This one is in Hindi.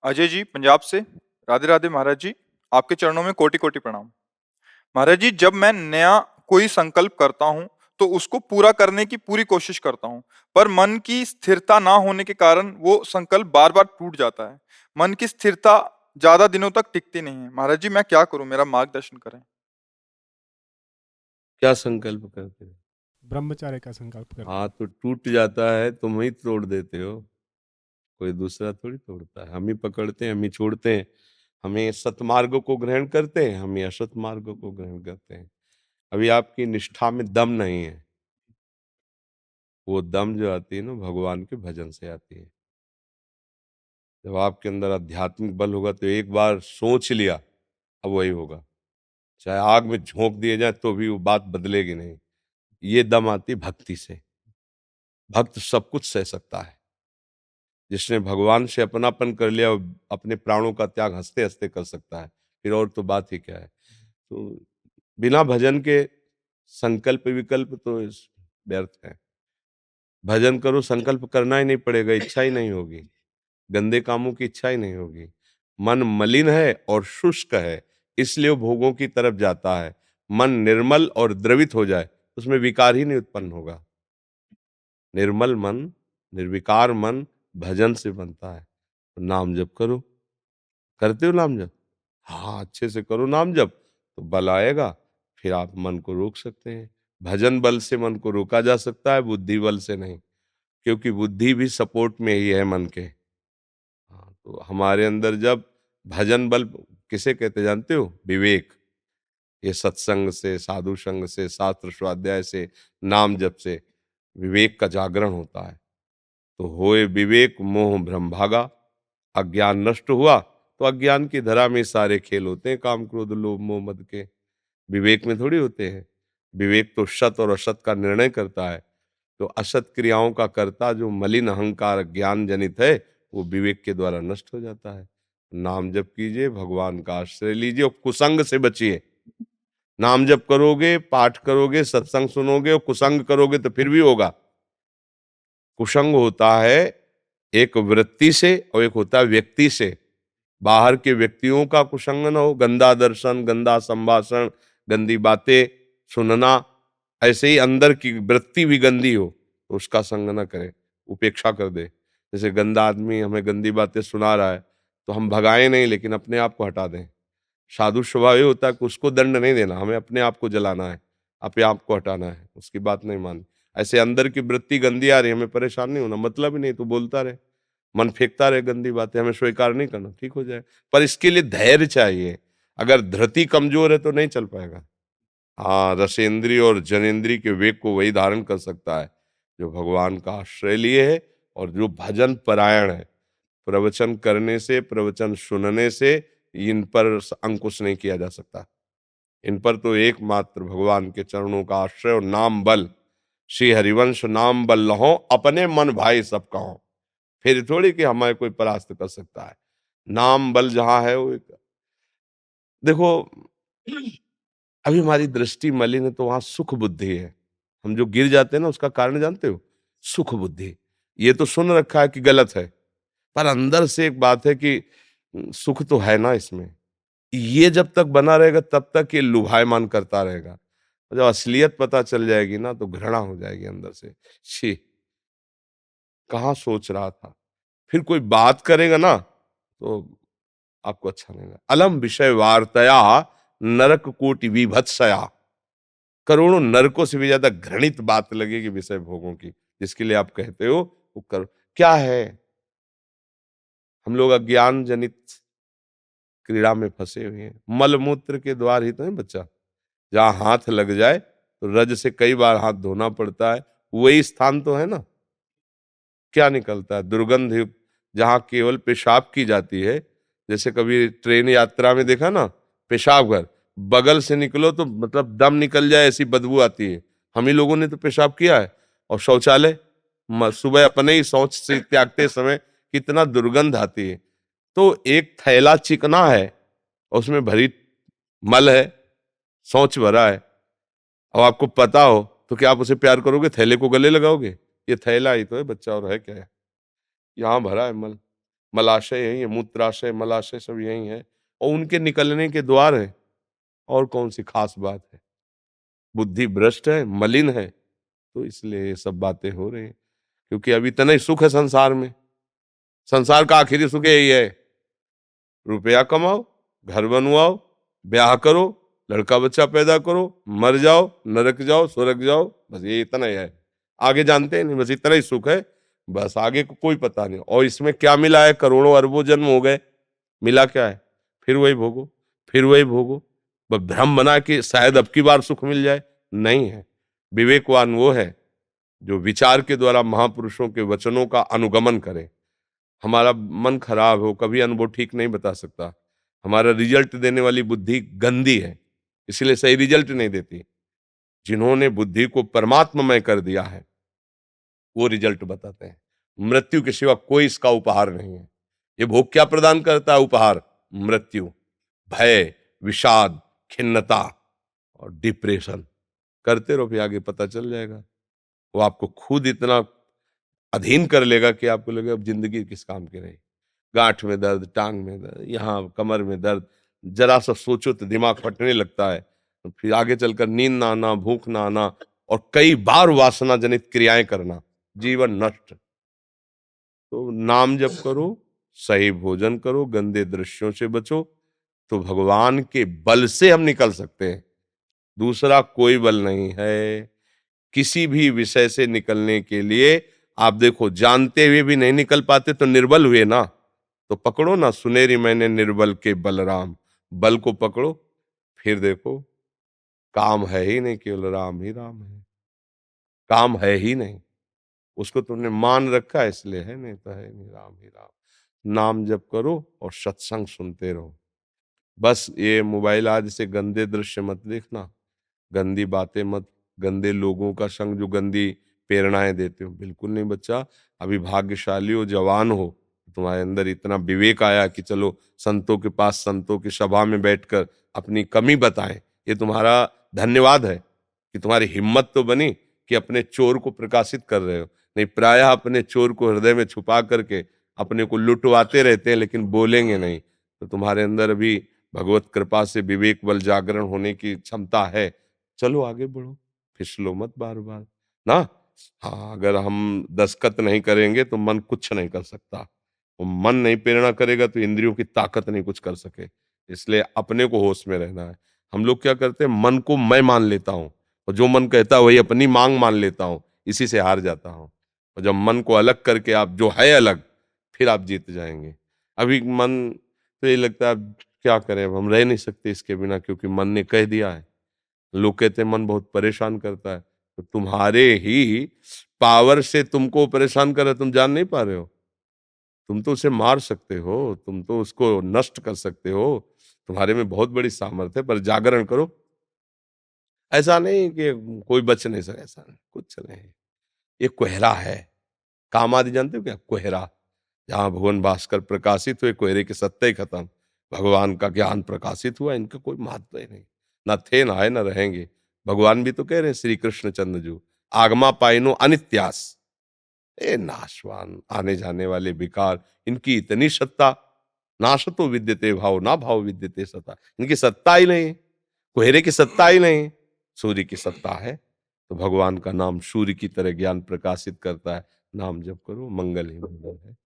अजय जी पंजाब से। राधे राधे महाराज जी। आपके चरणों में कोटि कोटि प्रणाम। महाराज जी, जब मैं नया कोई संकल्प करता हूँ तो उसको पूरा करने की पूरी कोशिश करता हूँ, पर मन की स्थिरता ना होने के कारण वो संकल्प बार बार टूट जाता है। मन की स्थिरता ज्यादा दिनों तक टिकती नहीं है। महाराज जी, मैं क्या करूं, मेरा मार्गदर्शन करें। क्या संकल्प करते हो? ब्रह्मचर्य का संकल्प करते हाँ, हैं। तो टूट जाता है, तुम ही तोड़ देते हो। कोई दूसरा थोड़ी तोड़ता है। हम ही पकड़ते हैं, हम ही छोड़ते हैं। हमें सतमार्ग को ग्रहण करते हैं, हम ही असत मार्ग को ग्रहण करते हैं। अभी आपकी निष्ठा में दम नहीं है। वो दम जो आती है ना, भगवान के भजन से आती है। जब आपके अंदर आध्यात्मिक बल होगा तो एक बार सोच लिया, अब वही होगा। चाहे आग में झोंक दिए जाए तो भी वो बात बदलेगी नहीं। ये दम आती है भक्ति से। भक्त सब कुछ सह सकता है। जिसने भगवान से अपनापन कर लिया, वो अपने प्राणों का त्याग हंसते हंसते कर सकता है। फिर और तो बात ही क्या है। तो बिना भजन के संकल्प विकल्प तो व्यर्थ है। भजन करो, संकल्प करना ही नहीं पड़ेगा, इच्छा ही नहीं होगी। गंदे कामों की इच्छा ही नहीं होगी। मन मलिन है और शुष्क है, इसलिए वो भोगों की तरफ जाता है। मन निर्मल और द्रवित हो जाए, उसमें विकार ही नहीं उत्पन्न होगा। निर्मल मन, निर्विकार मन भजन से बनता है। तो नाम जप करो। करते हो नाम जप? हाँ, अच्छे से करो नाम जप, तो बल आएगा। फिर आप मन को रोक सकते हैं। भजन बल से मन को रोका जा सकता है, बुद्धि बल से नहीं। क्योंकि बुद्धि भी सपोर्ट में ही है मन के। हाँ, तो हमारे अंदर जब भजन बल किसे कहते जानते हो? विवेक। ये सत्संग से, साधु संग से, शास्त्र स्वाध्याय से, नाम जप से विवेक का जागरण होता है। तो होए विवेक मोह भ्रम भागा। अज्ञान नष्ट हुआ तो अज्ञान की धरा में सारे खेल होते हैं, काम क्रोध लोभ मोह मद के। विवेक में थोड़ी होते हैं। विवेक तो सत और असत का निर्णय करता है। तो असत क्रियाओं का कर्ता जो मलिन अहंकार ज्ञान जनित है, वो विवेक के द्वारा नष्ट हो जाता है। नाम जप कीजिए, भगवान का आश्रय लीजिए और कुसंग से बचिए। नाम जप करोगे, पाठ करोगे, सत्संग सुनोगे और कुसंग करोगे तो फिर भी होगा। कुसंग होता है एक वृत्ति से और एक होता है व्यक्ति से। बाहर के व्यक्तियों का कुसंग न हो, गंदा दर्शन, गंदा संभाषण, गंदी बातें सुनना। ऐसे ही अंदर की वृत्ति भी गंदी हो तो उसका संग न करे, उपेक्षा कर दे। जैसे गंदा आदमी हमें गंदी बातें सुना रहा है तो हम भगाएं नहीं, लेकिन अपने आप को हटा दें। साधु स्वभाव ये होता है कि उसको दंड नहीं देना, हमें अपने आप को जलाना है, अपने आप को हटाना है, उसकी बात नहीं माननी। ऐसे अंदर की वृत्ति गंदी आ रही है, हमें परेशान नहीं होना, मतलब ही नहीं तो बोलता रहे, मन फेंकता रहे गंदी बातें, हमें स्वीकार नहीं करना, ठीक हो जाए। पर इसके लिए धैर्य चाहिए। अगर धृति कमजोर है तो नहीं चल पाएगा। हाँ, रसेंद्री और जनेन्द्री के वेग को वही धारण कर सकता है जो भगवान का आश्रय लिए है और जो भजन परायण है। प्रवचन करने से, प्रवचन सुनने से इन पर अंकुश नहीं किया जा सकता। इन पर तो एकमात्र भगवान के चरणों का आश्रय और नाम बल। श्री हरिवंश नाम बल लहो, अपने मन भाई सब कहो। फिर थोड़ी कि हमारे कोई परास्त कर सकता है। नाम बल जहां है वो देखो, अभी हमारी दृष्टि मलिन है तो वहां सुख बुद्धि है। हम जो गिर जाते हैं ना, उसका कारण जानते हो? सुख बुद्धि। ये तो सुन रखा है कि गलत है, पर अंदर से एक बात है कि सुख तो है ना इसमें। ये जब तक बना रहेगा तब तक ये लुभायमान करता रहेगा। और जब असलियत पता चल जाएगी ना तो घृणा हो जाएगी अंदर से। छी, कहाँ सोच रहा था। फिर कोई बात करेगा ना तो आपको अच्छा नहीं लगेगा। अलम विषय वार्तया नरक कोटि विभत्सया। करोड़ों नरकों से भी ज्यादा घृणित बात लगेगी विषय भोगों की, जिसके लिए आप कहते हो वो कर। क्या है? हम लोग अज्ञान जनित क्रीड़ा में फंसे हुए हैं। मलमूत्र के द्वार ही तो है बच्चा। जहां हाथ लग जाए तो रज से कई बार हाथ धोना पड़ता है, वही स्थान तो है ना। क्या निकलता है? दुर्गंध युक्त, जहां केवल पेशाब की जाती है। जैसे कभी ट्रेन यात्रा में देखा ना, पेशाब घर बगल से निकलो तो मतलब दम निकल जाए ऐसी बदबू आती है। हम ही लोगों ने तो पेशाब किया है। और शौचालय, सुबह अपने ही शौच से त्यागते समय कितना दुर्गंध आती है। तो एक थैला चिकना है और उसमें भरी मल है, शौच भरा है, और आपको पता हो तो क्या आप उसे प्यार करोगे? थैले को गले लगाओगे? ये थैला ही तो है बच्चा, और है क्या है? यहाँ भरा है मल। मलाशय यही है, मूत्राशय मलाशय सब यही है, और उनके निकलने के द्वार है। और कौन सी खास बात है? बुद्धि भ्रष्ट है, मलिन है, तो इसलिए ये सब बातें हो रही हैं। क्योंकि अभी इतना ही सुख है संसार में। संसार का आखिरी सुख यही है, रुपया कमाओ, घर बनवाओ, ब्याह करो, लड़का बच्चा पैदा करो, मर जाओ, नरक जाओ, स्वर्ग जाओ, बस ये इतना ही है। आगे जानते हैं नहीं, बस इतना ही सुख है, बस आगे को कोई पता नहीं। और इसमें क्या मिला है? करोड़ों अरबों जन्म हो गए, मिला क्या है? फिर वही भोगो, फिर वही भोगो। बस भ्रम बना कि शायद अब की बार सुख मिल जाए, नहीं है। विवेकवान वो है जो विचार के द्वारा महापुरुषों के वचनों का अनुगमन करे। हमारा मन खराब हो, कभी अनुभव ठीक नहीं बता सकता। हमारा रिजल्ट देने वाली बुद्धि गंदी है, इसलिए सही रिजल्ट नहीं देती। जिन्होंने बुद्धि को परमात्ममय कर दिया है वो रिजल्ट बताते हैं। मृत्यु के सिवा कोई इसका उपहार नहीं है। ये भोग क्या प्रदान करता है? उपहार मृत्यु, भय, विषाद, खिन्नता और डिप्रेशन। करते रहो, फिर आगे पता चल जाएगा। वो आपको खुद इतना अधीन कर लेगा कि आपको लगेगा अब जिंदगी किस काम की रही। गांठ में दर्द, टांग में दर्द, यहाँ कमर में दर्द, जरा सा सोचो तो दिमाग फटने लगता है। तो फिर आगे चलकर नींद ना आना, भूख ना आना, और कई बार वासना जनित क्रियाएं करना, जीवन नष्ट। तो नाम जप करो, सही भोजन करो, गंदे दृश्यों से बचो, तो भगवान के बल से हम निकल सकते हैं। दूसरा कोई बल नहीं है किसी भी विषय से निकलने के लिए। आप देखो, जानते हुए भी नहीं निकल पाते तो निर्बल हुए ना। तो पकड़ो ना, सुनेरी मैंने निर्बल के बलराम, बल को पकड़ो, फिर देखो काम है ही नहीं, केवल राम ही राम है। काम है ही नहीं, उसको तुमने मान रखा है इसलिए है, नहीं तो है नहीं, राम ही राम। नाम जप करो और सत्संग सुनते रहो। बस ये मोबाइल आज से गंदे दृश्य मत देखना, गंदी बातें मत, गंदे लोगों का संग जो गंदी प्रेरणाएं देते हो, बिल्कुल नहीं बच्चा। अभी भाग्यशाली हो, जवान हो, तुम्हारे अंदर इतना विवेक आया कि चलो संतों के पास, संतों की सभा में बैठकर अपनी कमी बताएं। ये तुम्हारा धन्यवाद है कि तुम्हारी हिम्मत तो बनी कि अपने चोर को प्रकाशित कर रहे हो। नहीं, प्रायः अपने चोर को हृदय में छुपा करके अपने को लुटवाते रहते हैं, लेकिन बोलेंगे नहीं। तो तुम्हारे अंदर अभी भगवत कृपा से विवेक बल जागरण होने की क्षमता है। चलो आगे बढ़ो, फिसलो मत बार बार ना। हाँ, अगर हम दस्तखत नहीं करेंगे तो मन कुछ नहीं कर सकता, और मन नहीं प्रेरणा करेगा तो इंद्रियों की ताकत नहीं कुछ कर सके। इसलिए अपने को होश में रहना है। हम लोग क्या करते हैं, मन को मैं मान लेता हूँ, और जो मन कहता है वही अपनी मांग मान लेता हूँ, इसी से हार जाता हूँ। और जब मन को अलग करके आप जो है अलग, फिर आप जीत जाएंगे। अभी मन तो ये लगता है अब क्या करें, अब हम रह नहीं सकते इसके बिना, क्योंकि मन ने कह दिया है। लोग कहते हैं मन बहुत परेशान करता है, तो तुम्हारे ही पावर से तुमको परेशान कर रहा है, तुम जान नहीं पा रहे हो। तुम तो उसे मार सकते हो, तुम तो उसको नष्ट कर सकते हो, तुम्हारे में बहुत बड़ी सामर्थ्य है, पर जागरण करो। ऐसा नहीं कि कोई बच नहीं सके, ऐसा नहीं, कुछ नहीं। ये कोहरा है, काम आदि जानते हो क्या? कोहरा, जहां भगवान भास्कर प्रकाशित हुए, कोहरे की सत्ता ही खत्म। भगवान का ज्ञान प्रकाशित हुआ, इनका कोई महत्व ही नहीं। ना थे, ना है, ना रहेंगे। भगवान भी तो कह रहे हैं, श्री कृष्ण चंद्र जी, आगमा पाइनो अनित्यास, ए नाशवान, आने जाने वाले विकार, इनकी इतनी सत्ता। नाशतो विद्यते भाव, ना भाव विद्यते सत्ता, इनकी सत्ता ही नहीं, कोहरे की सत्ता ही नहीं, सूर्य की सत्ता है। तो भगवान का नाम सूर्य की तरह ज्ञान प्रकाशित करता है। नाम जप करो, मंगल ही मंगल है।